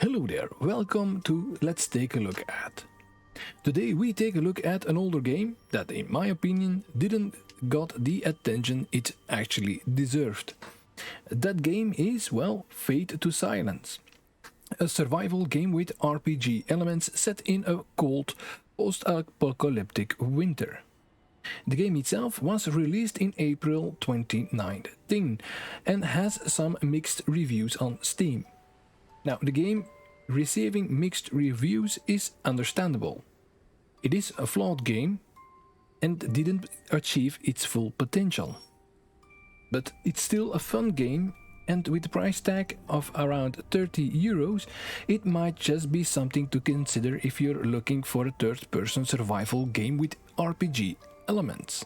Hello there, welcome to Let's Take a Look At. Today we take a look at an older game that in my opinion didn't got the attention it actually deserved. That game is, well, Fate to Silence. A survival game with RPG elements set in a cold, post-apocalyptic winter. The game itself was released in April 2019 and has some mixed reviews on Steam. Now, the game receiving mixed reviews is understandable. It is a flawed game and didn't achieve its full potential. But it's still a fun game, and with the price tag of around €30, it might just be something to consider if you're looking for a third-person survival game with RPG elements.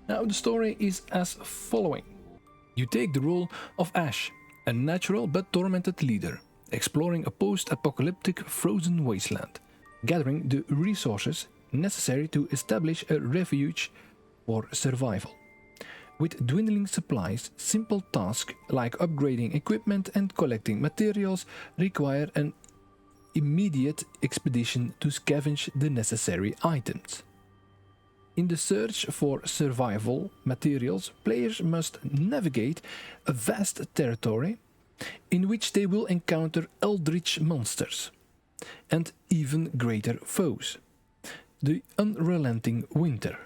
Now, the story is as following. You take the role of Ash, a natural but tormented leader, exploring a post-apocalyptic frozen wasteland, gathering the resources necessary to establish a refuge for survival. With dwindling supplies, simple tasks like upgrading equipment and collecting materials require an immediate expedition to scavenge the necessary items. In the search for survival materials, players must navigate a vast territory in which they will encounter Eldritch monsters and even greater foes, the Unrelenting Winter.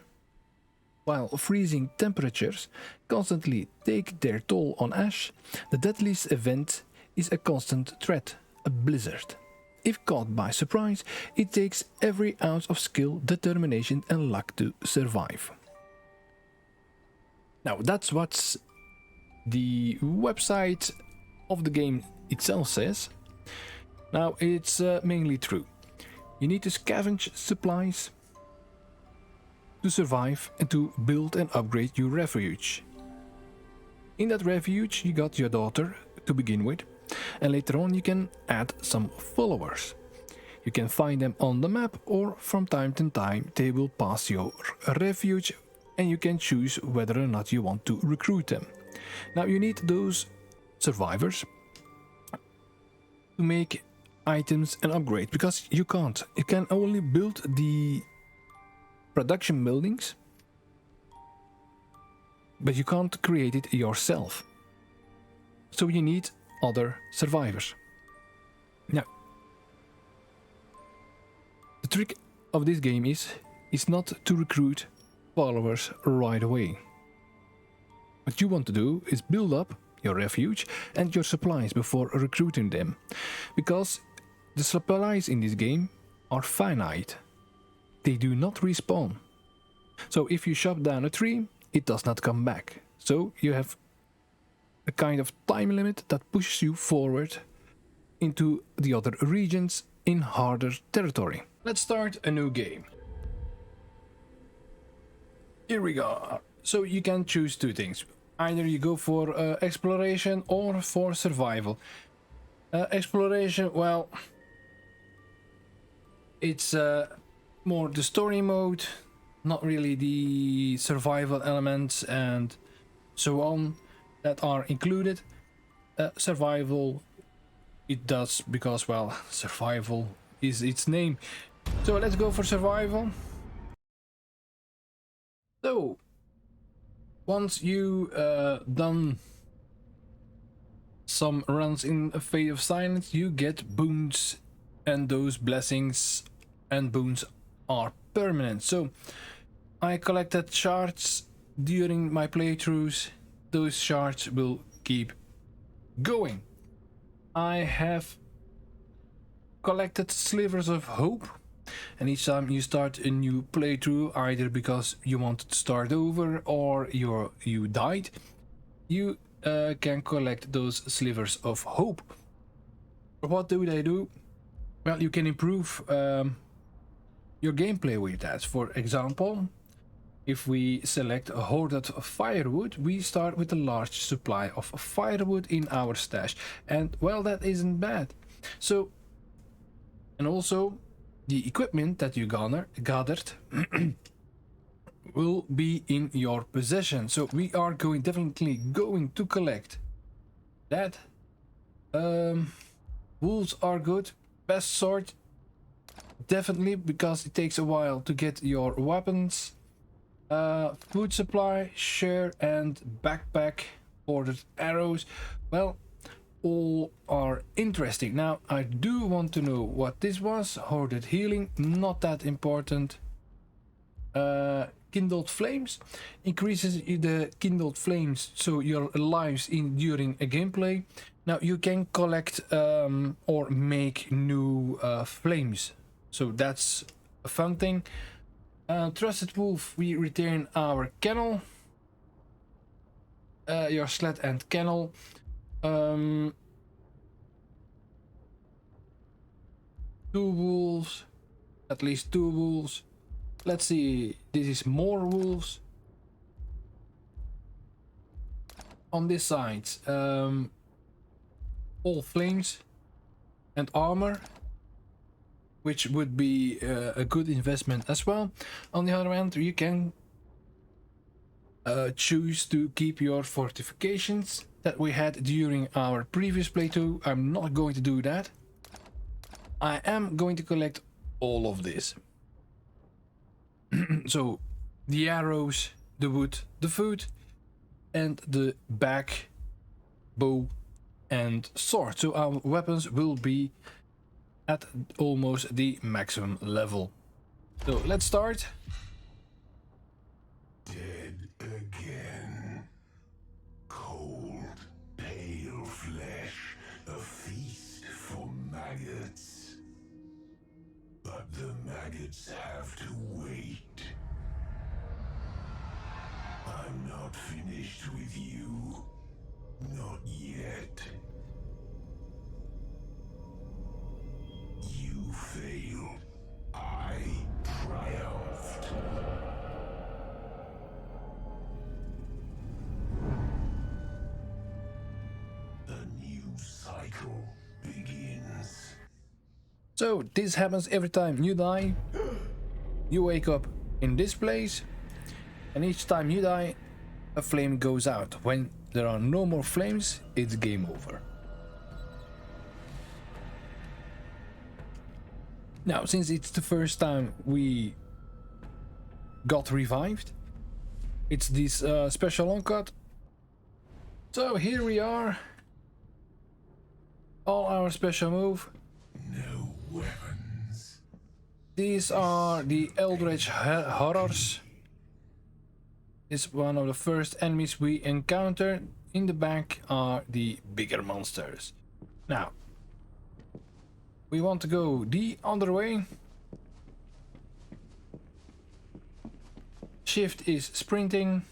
While freezing temperatures constantly take their toll on Ash, the deadliest event is a constant threat, a blizzard. If caught by surprise, it takes every ounce of skill, determination and luck to survive. Now that's what the website of the game itself says. Now it's mainly true. You need to scavenge supplies to survive and to build and upgrade your refuge. In that refuge you got your daughter to begin with, and later on you can add some followers. You can find them on the map, or from time to time they will pass your refuge and you can choose whether or not you want to recruit them. Now you need those survivors to make items and upgrade, because you can only build the production buildings, but you can't create it yourself. So you need other survivors. Now, the trick of this game is not to recruit followers right away. What you want to do is build up your refuge and your supplies before recruiting them, because the supplies in this game are finite. They do not respawn. So if you chop down a tree, it does not come back. So you have a kind of time limit that pushes you forward into the other regions in harder territory. Let's start a new game. Here we go. So you can choose two things. Either you go for exploration or for survival. Exploration, well, it's more the story mode, not really the survival elements and so on that are included. Survival, it does, because, well, survival is its name. So let's go for survival. So once you done some runs in a Fate of Silence, you get boons, and those blessings and boons are permanent. So I collected shards during my playthroughs. Those shards will keep going. I have collected slivers of hope, and each time you start a new playthrough, either because you wanted to start over or you died, you can collect those slivers of hope. What do they do? Well, you can improve your gameplay with that. For example, if we select a hoarded firewood, we start with a large supply of firewood in our stash, and well, that isn't bad. So, and also the equipment that you gathered will be in your possession. So we are definitely going to collect that. Wolves are good. Best sword, definitely, because it takes a while to get your weapons. Food supply, sure, and backpack, ordered arrows. Well, all are interesting. Now, I do want to know what this was. Hoarded healing, not that important. Kindled flames increases the kindled flames, so your lives in during a gameplay. Now you can collect or make new flames, so that's a fun thing. Trusted wolf, we return our kennel, your sled and kennel. Two wolves, at least two wolves. Let's see, this is more wolves. On this side, all flames and armor, which would be a good investment as well. On the other hand, you can choose to keep your fortifications that we had during our previous playthrough. I'm not going to do that. I am going to collect all of this. So the arrows, the wood, the food, and the back, bow, and sword. So our weapons will be at almost the maximum level. So let's start. Dead again. Cold, pale flesh, a feast for maggots. But the maggots have to wait. I'm not finished with you. Not yet. You failed. I triumphed. A new cycle begins. So this happens every time you die. You wake up in this place, and each time you die, a flame goes out. When there are no more flames, it's game over. Now, since it's the first time we got revived, it's this special long cut. So here we are. All our special move. No weapons. These are the Eldritch horrors. This is one of the first enemies we encounter. In the back are the bigger monsters. Now, we want to go the other way. Shift is sprinting.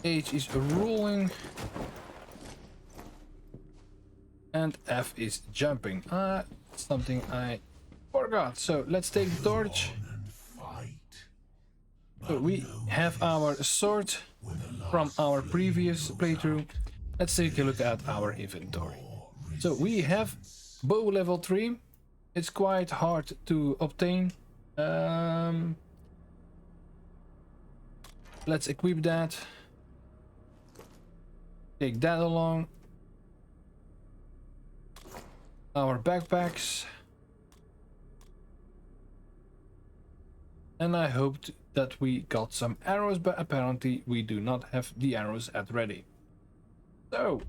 H is rolling. And F is jumping. Something I forgot. So let's take the torch. So we have our sword from our previous playthrough. Let's take a look at our inventory. So we have bow level 3. It's quite hard to obtain. Let's equip that. Take that along. Our backpacks. And I hoped that we got some arrows, but apparently we do not have the arrows at ready. So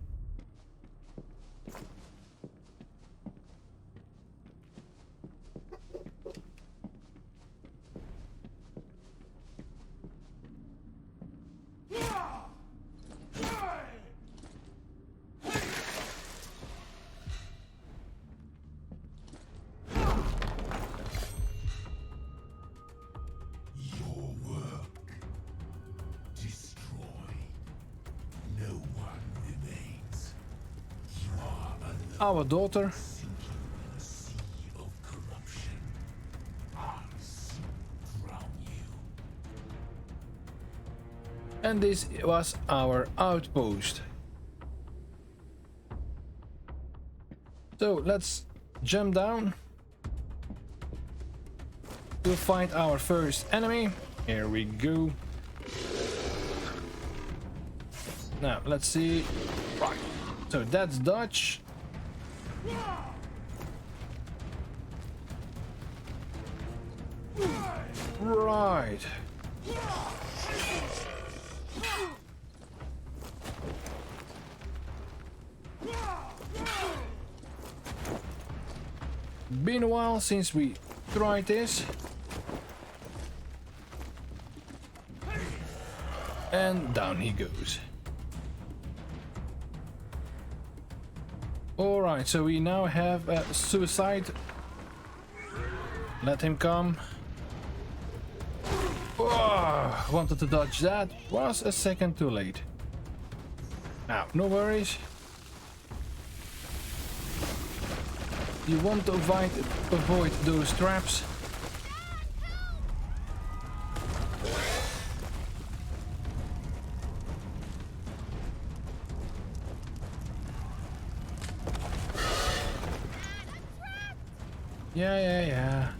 our daughter. And this was our outpost. So let's jump down to find our first enemy. Here we go. Now let's see. Right. So that's dodge. Right. Been a while since we tried this. And down he goes. Alright, so we now have a suicide. Let him come. Oh, wanted to dodge that. Was a second too late. Now, no worries. You want to avoid those traps. Yeah.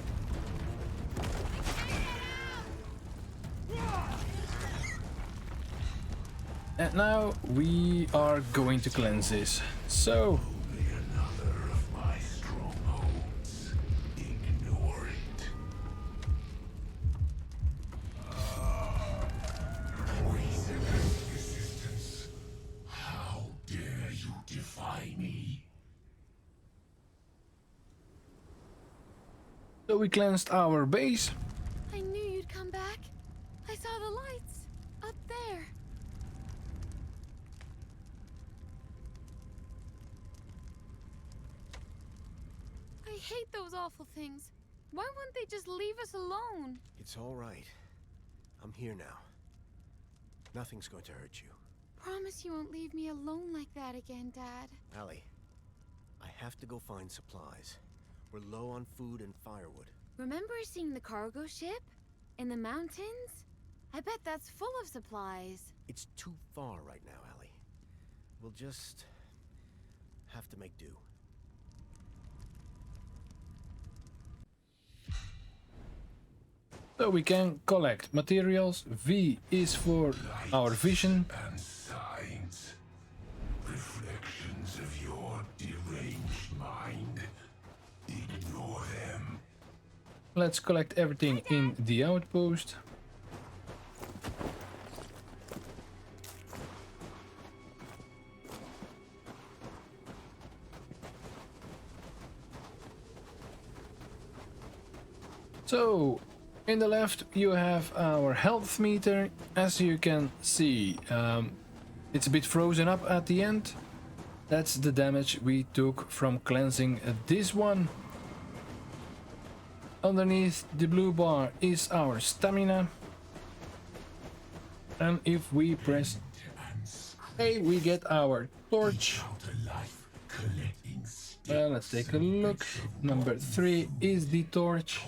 And now we are going to cleanse this. So Only another of my strongholds. Ignore it. Poisonous resistance. How dare you defy me? So we cleansed our base. I knew you'd come back. I saw the lights up there. I hate those awful things. Why wouldn't they just leave us alone? It's all right. I'm here now. Nothing's going to hurt you. Promise you won't leave me alone like that again, Dad. Allie, I have to go find supplies. We're low on food and firewood. Remember seeing the cargo ship? In the mountains? I bet that's full of supplies. It's too far right now, Allie. We'll just have to make do. So we can collect materials. V is for our vision. And signs. Reflections of your deranged mind. Ignore them. Let's collect everything in the outpost. So, in the left you have our health meter. As you can see, it's a bit frozen up at the end. That's the damage we took from cleansing this one. Underneath the blue bar is our stamina. And if we press A, we get our torch. Let's take a look. Number 3 is the torch.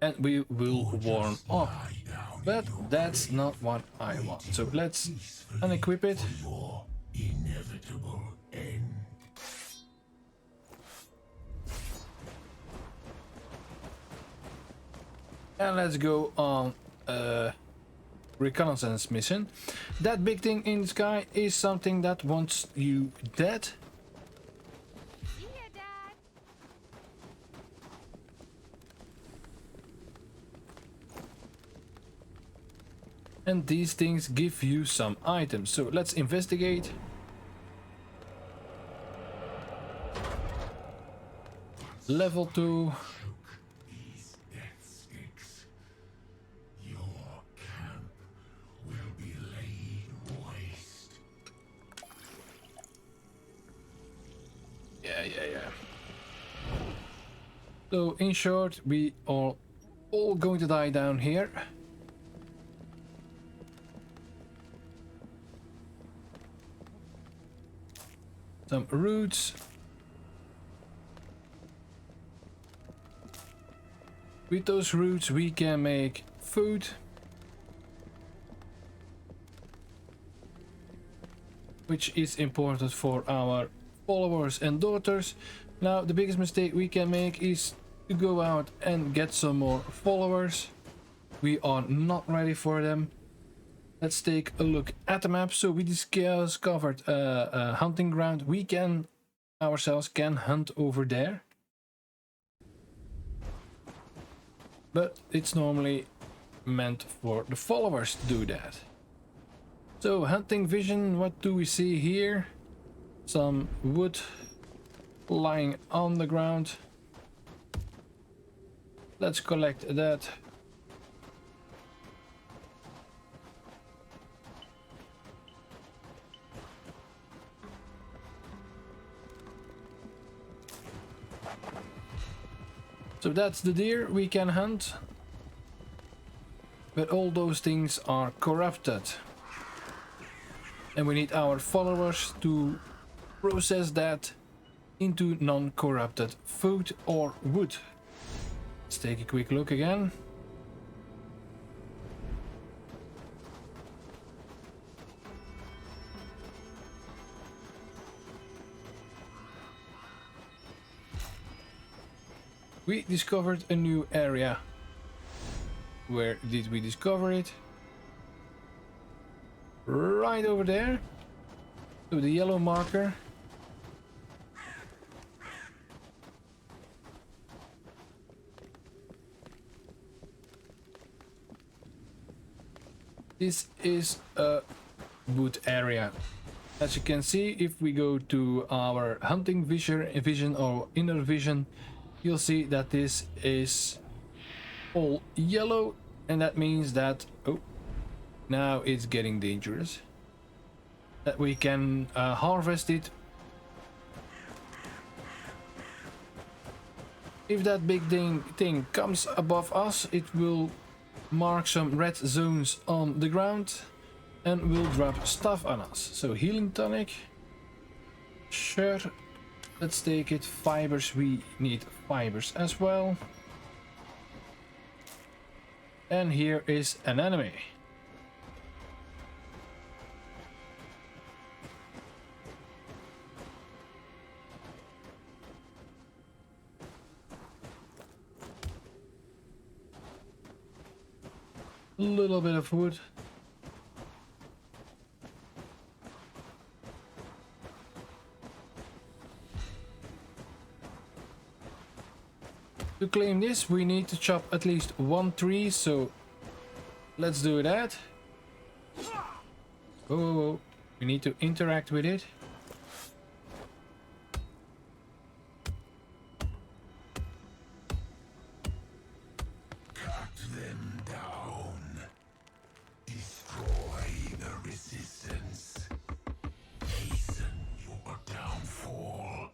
And we will warm up. But that's not what I want. So let's unequip it. Inevitable end. And let's go on a reconnaissance mission. That big thing in the sky is something that wants you dead. See ya, Dad. And these things give you some items. So let's investigate. Level 2. These death sticks. Your camp will be laid waste. Yeah. So in short, we are all going to die down here. Some roots. With those roots we can make food. Which is important for our followers and daughters. Now the biggest mistake we can make is to go out and get some more followers. We are not ready for them. Let's take a look at the map. So we discovered a hunting ground. We can ourselves can hunt over there, but it's normally meant for the followers to do that. So hunting vision, what do we see here? Some wood lying on the ground. Let's collect that. So that's the deer we can hunt. But all those things are corrupted. And we need our followers to process that into non-corrupted food or wood. Let's take a quick look again. We discovered a new area. Where did we discover it? Right over there. So the yellow marker. This is a wood area. As you can see, if we go to our hunting vision or inner vision, you'll see that this is all yellow, and that means that, oh, now it's getting dangerous, that we can harvest it. If that big thing comes above us, it will mark some red zones on the ground and will drop stuff on us. So healing tonic, sure. Let's take it. Fibers, we need fibers as well. And here is an enemy. A little bit of wood. To claim this, we need to chop at least one tree, so let's do that. Whoa, whoa, whoa. We need to interact with it. Cut them down. Destroy the resistance. Hasten your downfall.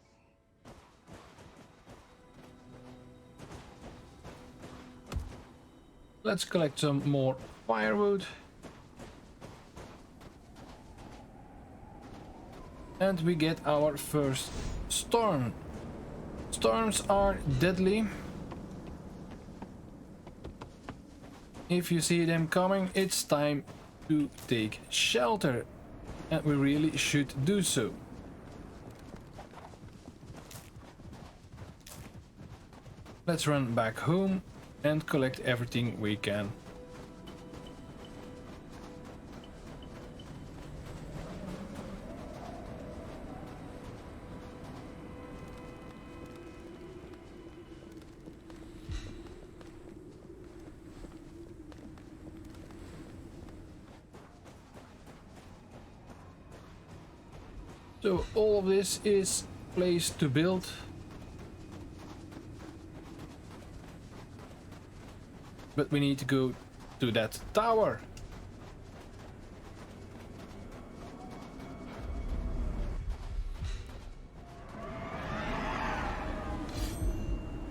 Let's collect some more firewood. And we get our first storm. Storms are deadly. If you see them coming, it's time to take shelter. And we really should do so. Let's run back home and collect everything we can. So all of this is place to build. But we need to go to that tower.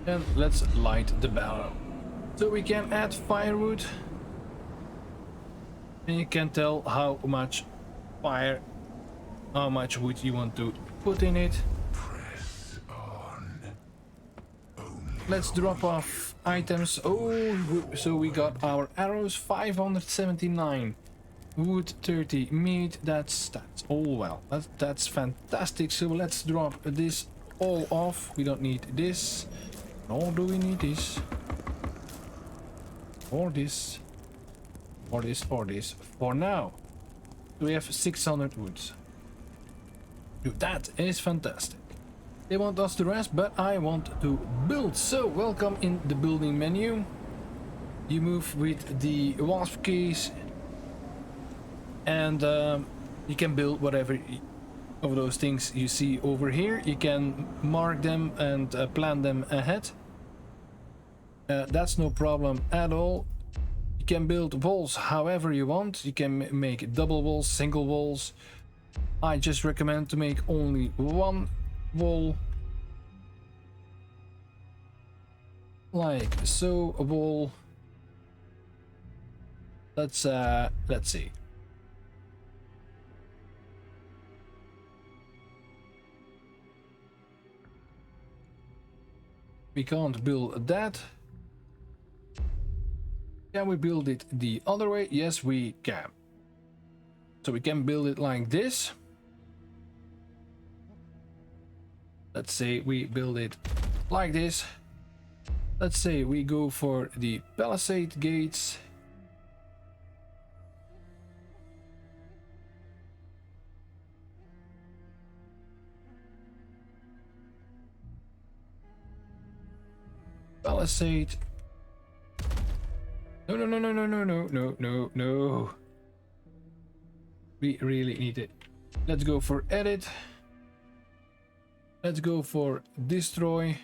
And let's light the barrel. So we can add firewood. And you can tell how much fire, how much wood you want to put in it. Press on. Let's drop off items. Oh, so we got our arrows, 579. Wood 30, meat, that's all well. That's fantastic. So let's drop this all off. We don't need this. Nor do we need this. Or this. or this for now. We have 600 woods. Dude, that is fantastic. They want us to rest, but I want to build. So welcome in the building menu. You move with the wasp keys, and you can build whatever of those things you see over here. You can mark them and plan them ahead. That's no problem at all. You can build walls however you want. You can make double walls, single walls. I just recommend to make only one wall, like so. A wall. Let's see. We can't build that. Can we build it the other way? Yes, we can. So we can build it like this. Let's say we build it like this. Let's say we go for the palisade gates. Palisade. No. We really need it. Let's go for edit. Let's go for destroy.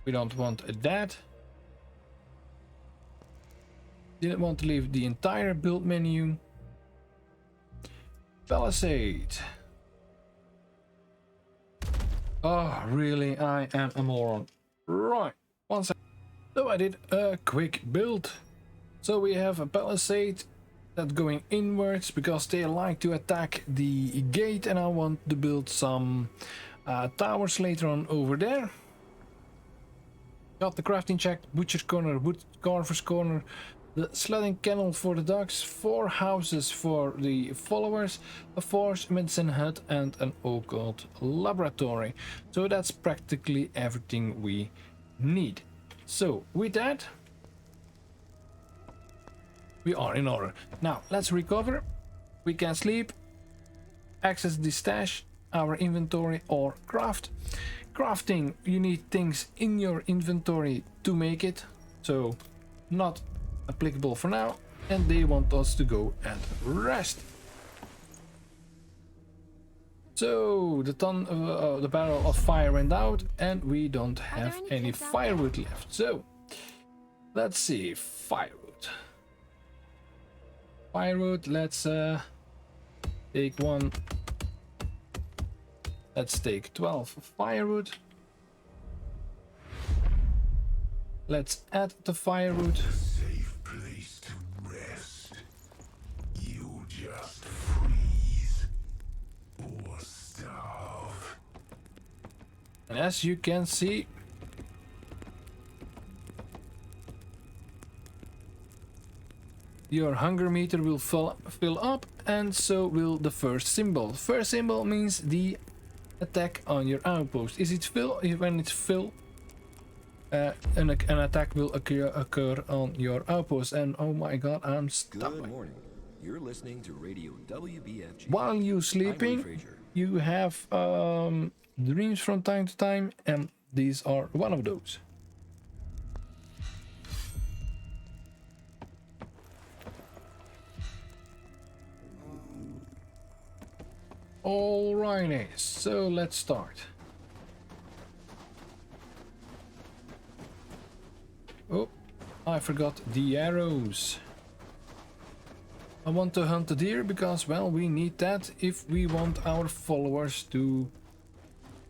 We don't want that. Didn't want to leave the entire build menu. Palisade. Oh, really? I am a moron. Right. One second. So I did a quick build. So we have a palisade that's going inwards because they like to attack the gate, and I want to build some towers later on over there. Got the crafting check, butcher's corner, wood carver's corner, the sledding kennel for the dogs, 4 houses for the followers, a forge, medicine hut, and an occult laboratory. So that's practically everything we need. So with that, we are in order. Now let's recover. We can sleep, access the stash, our inventory, or craft. Crafting, you need things in your inventory to make it, so not applicable for now, and they want us to go and rest. So the barrel of fire went out, and we don't have any firewood left. So let's see, firewood. Let's take one. Let's take 12 firewood. Let's add the firewood. Safe place to rest. You just freeze or starve. And as you can see, your hunger meter will fill up, and so will the first symbol. First symbol means the attack on your outpost. Is it full? When it's full, an attack will occur on your outpost. And oh my god, I'm stuck. Good morning. You're listening to Radio WBFG. While you're sleeping, you have dreams from time to time, and these are one of those. Alrighty, so let's start. Oh, I forgot the arrows. I want to hunt the deer because, well, we need that if we want our followers to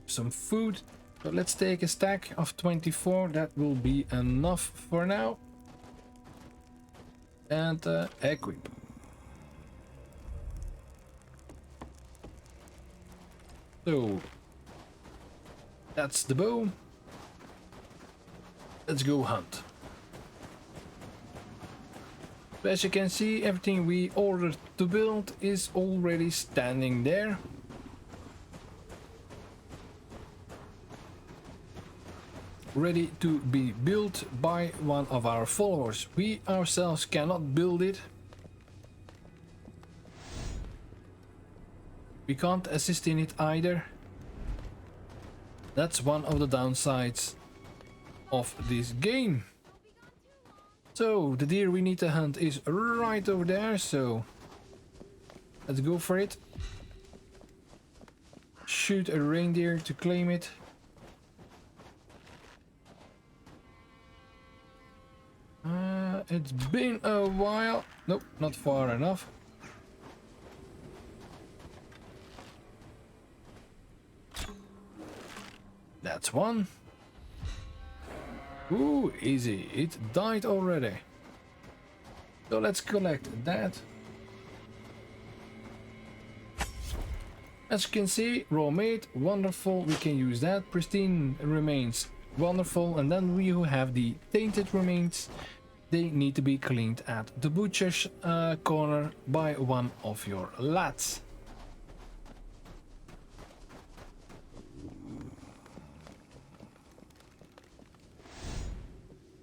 some food. So let's take a stack of 24. That will be enough for now. And equip. So that's the bow. Let's go hunt. As you can see, everything we ordered to build is already standing there. ready to be built by one of our followers. We ourselves cannot build it. We can't assist in it either. That's one of the downsides of this game. So the deer we need to hunt is right over there, so let's go for it. Shoot a reindeer to claim it. It's been a while. Nope, not far enough. That's one. Ooh, easy. It died already. So let's collect that. As you can see, raw meat, wonderful. We can use that. Pristine remains, wonderful. And then we have the tainted remains. They need to be cleaned at the butcher's corner by one of your lads.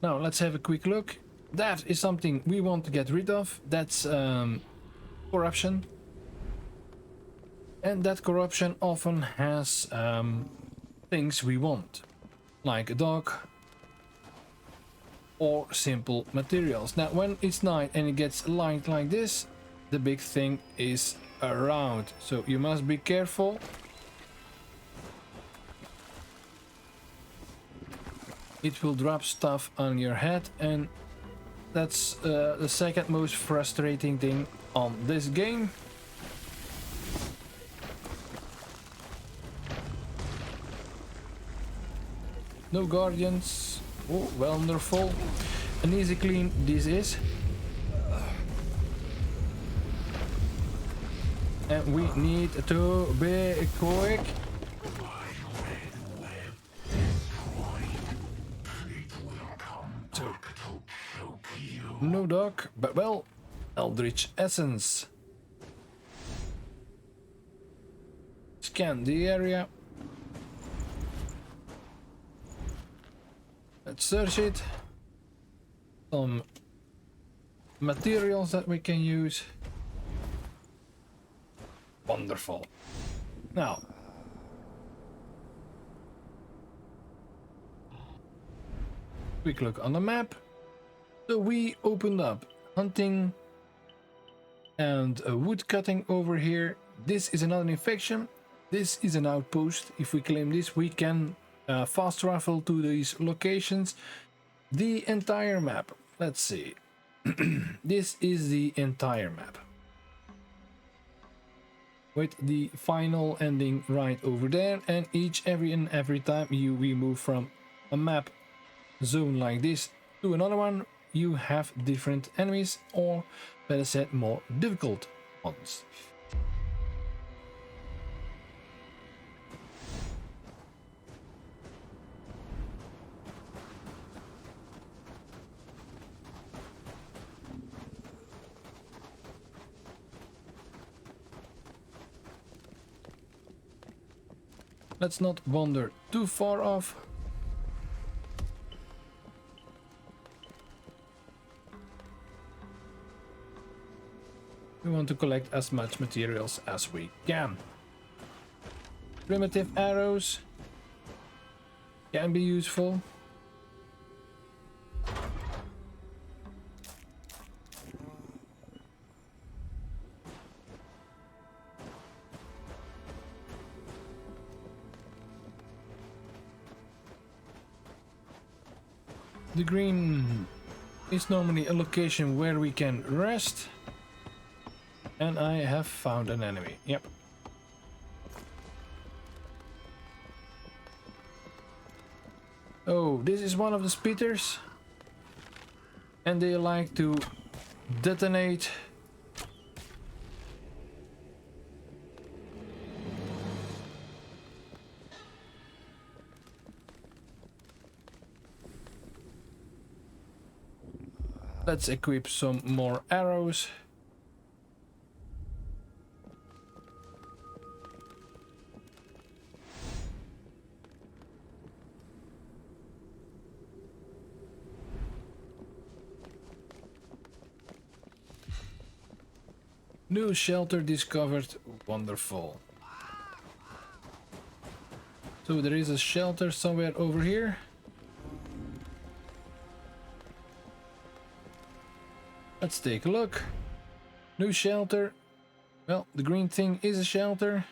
Now let's have a quick look. That is something we want to get rid of. That's corruption. And that corruption often has things we want, like a dog or simple materials. Now when it's night and it gets light like this, the big thing is around, so you must be careful. It will drop stuff on your head, and that's the second most frustrating thing on this game. No guardians. Oh, wonderful. An easy clean this is. And we need to be quick. So, no dog, but well, Eldritch essence. Scan the area. Let's search it. Some materials that we can use. Wonderful. Now, quick look on the map. So we opened up hunting and wood cutting over here. This is another infection. This is an outpost. If we claim this, we can fast travel to these locations. The entire map. Let's see. This is the entire map, with the final ending right over there. And every time we move from a map zone like this to another one, you have different enemies, or better said, more difficult ones. Let's not wander too far off. We want to collect as much materials as we can. Primitive arrows can be useful. The green is normally a location where we can rest. And I have found an enemy. Yep. Oh, this is one of the spitters. And they like to detonate. Let's equip some more arrows. New shelter discovered. Wonderful. So there is a shelter somewhere over here. Let's take a look. New shelter. Well, the green thing is a shelter.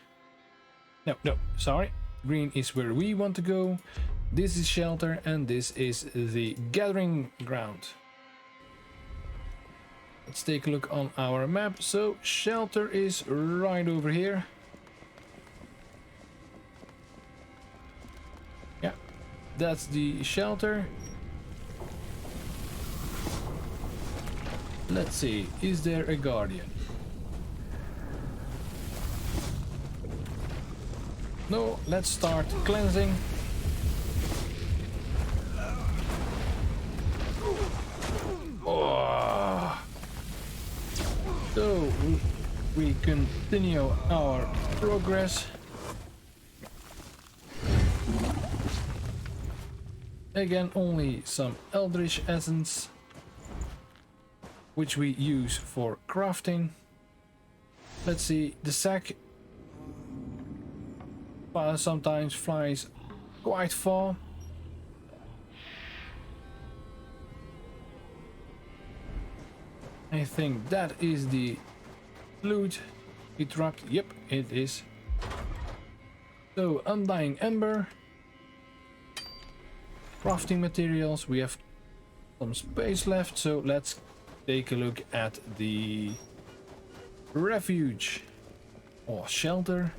No, sorry. Green is where we want to go. This is shelter and this is the gathering ground. Let's take a look on our map. So shelter is right over here. Yeah, that's the shelter. Let's see, is there a guardian? No, let's start cleansing. Oh. So we continue our progress. Again, only some Eldritch essence, which we use for crafting. Let's see, the sack sometimes flies quite far. I think that is the loot we dropped. Yep, it is. So, undying ember, crafting materials. We have some space left, so let's take a look at the refuge or shelter.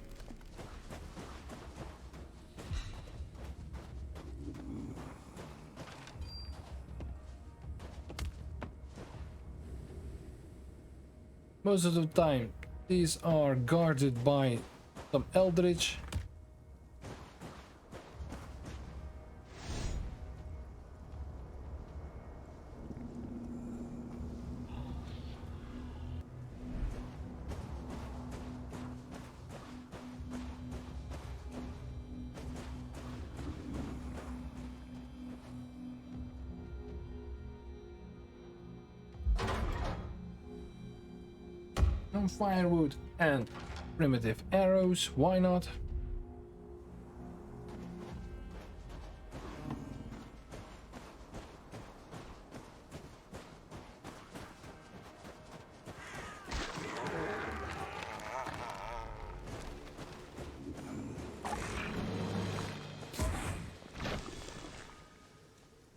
Most of the time these are guarded by some Eldritch. Firewood and primitive arrows, why not?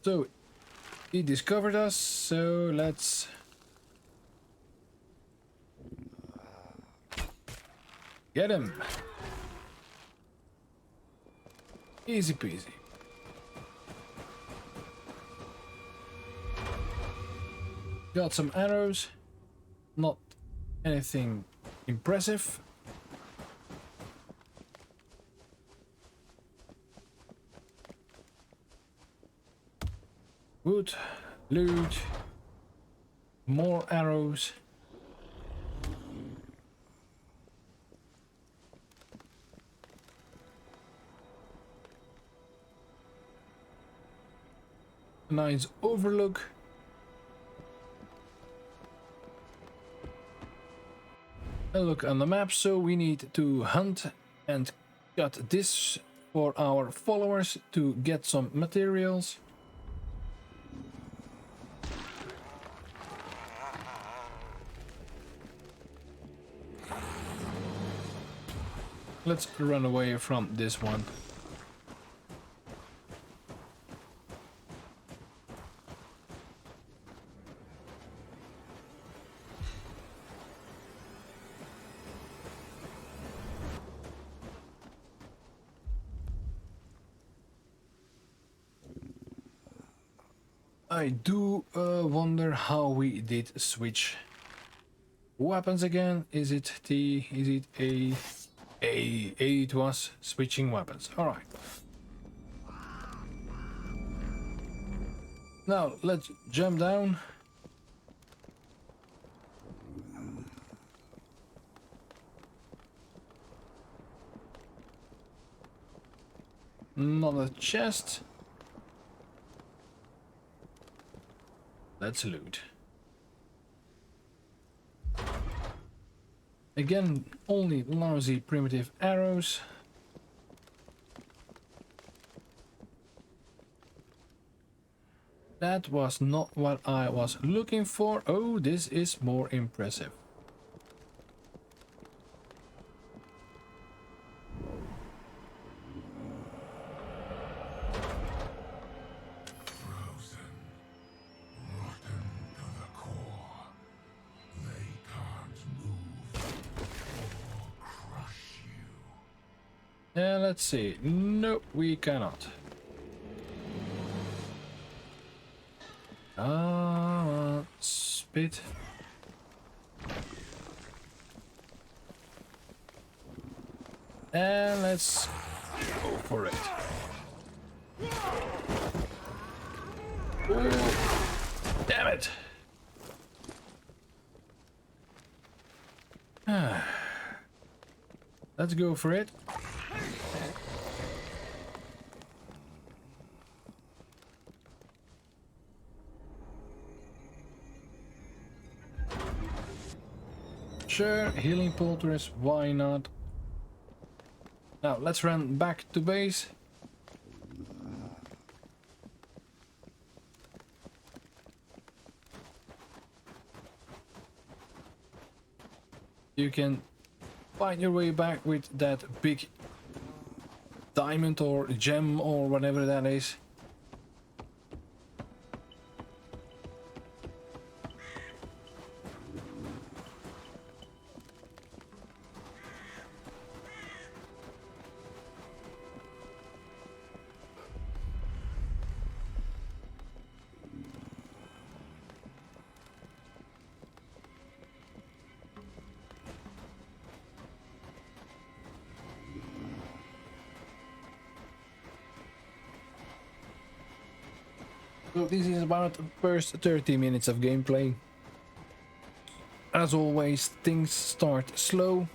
So he discovered us, so let's get him. Easy peasy. Got some arrows. Not anything impressive. Wood, loot, more arrows. Nice overlook. A look on the map, so we need to hunt and cut this for our followers to get some materials. Let's run away from this one. I do wonder how we did switch weapons again. Is it T? Is it A? A. It was switching weapons. Alright. Now let's jump down. Another chest. Let's loot. Again, only lousy primitive arrows. That was not what I was looking for. Oh, this is more impressive. Frozen, rotten to the core. They can't move or crush you. Let's see. No, we cannot. Spit. And let's go for it. Ooh, damn it. Let's go for it. Sure, healing poultice, why not? Now let's run back to base. You can find your way back with that big diamond or gem or whatever that is. So this is about the first 30 minutes of gameplay. As always, things start slow,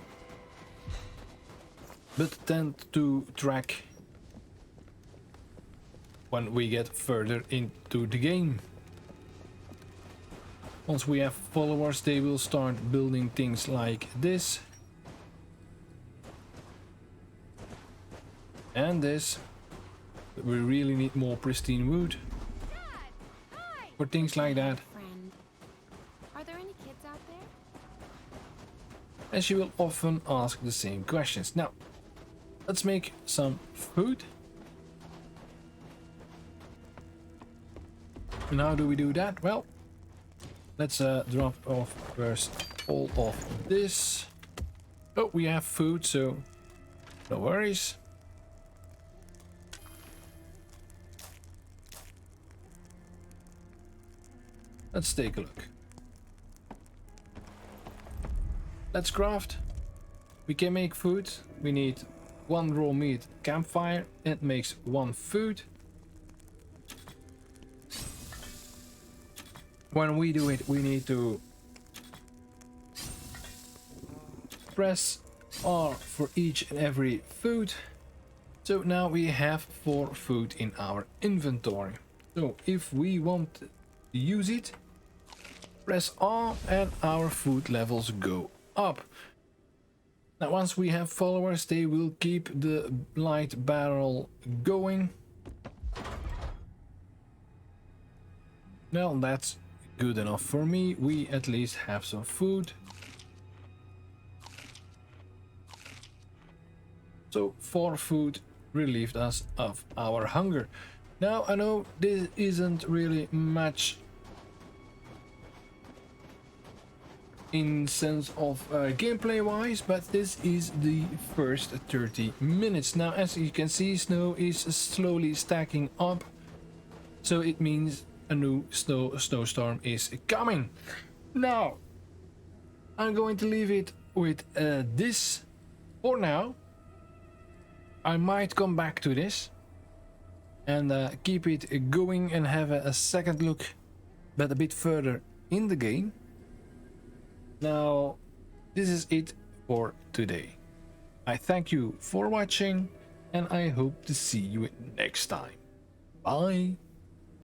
but tend to track when we get further into the game. Once we have followers, they will start building things like this. And this. We really need more pristine wood. For things like that. Friend. Are there any kids out there? And she will often ask the same questions. Now, let's make some food. And how do we do that? Well, let's drop off first all of this. Oh, we have food, so no worries. Let's take a look. Let's craft. We can make food. We need 1 raw meat campfire. It makes 1 food. When we do it, we need to press R for each and every food. So now we have 4 food in our inventory. So if we want to use it, press R and our food levels go up. Now once we have followers, they will keep the light barrel going. Well, that's good enough for me. We at least have some food. So 4 food relieved us of our hunger. Now I know this isn't really much in sense of gameplay wise, but this is the first 30 minutes. Now as you can see, snow is slowly stacking up, so it means a new snowstorm is coming. Now I'm going to leave it with this for now. I might come back to this and keep it going and have a second look, but a bit further in the game. Now, this is it for today. I thank you for watching and I hope to see you next time. Bye!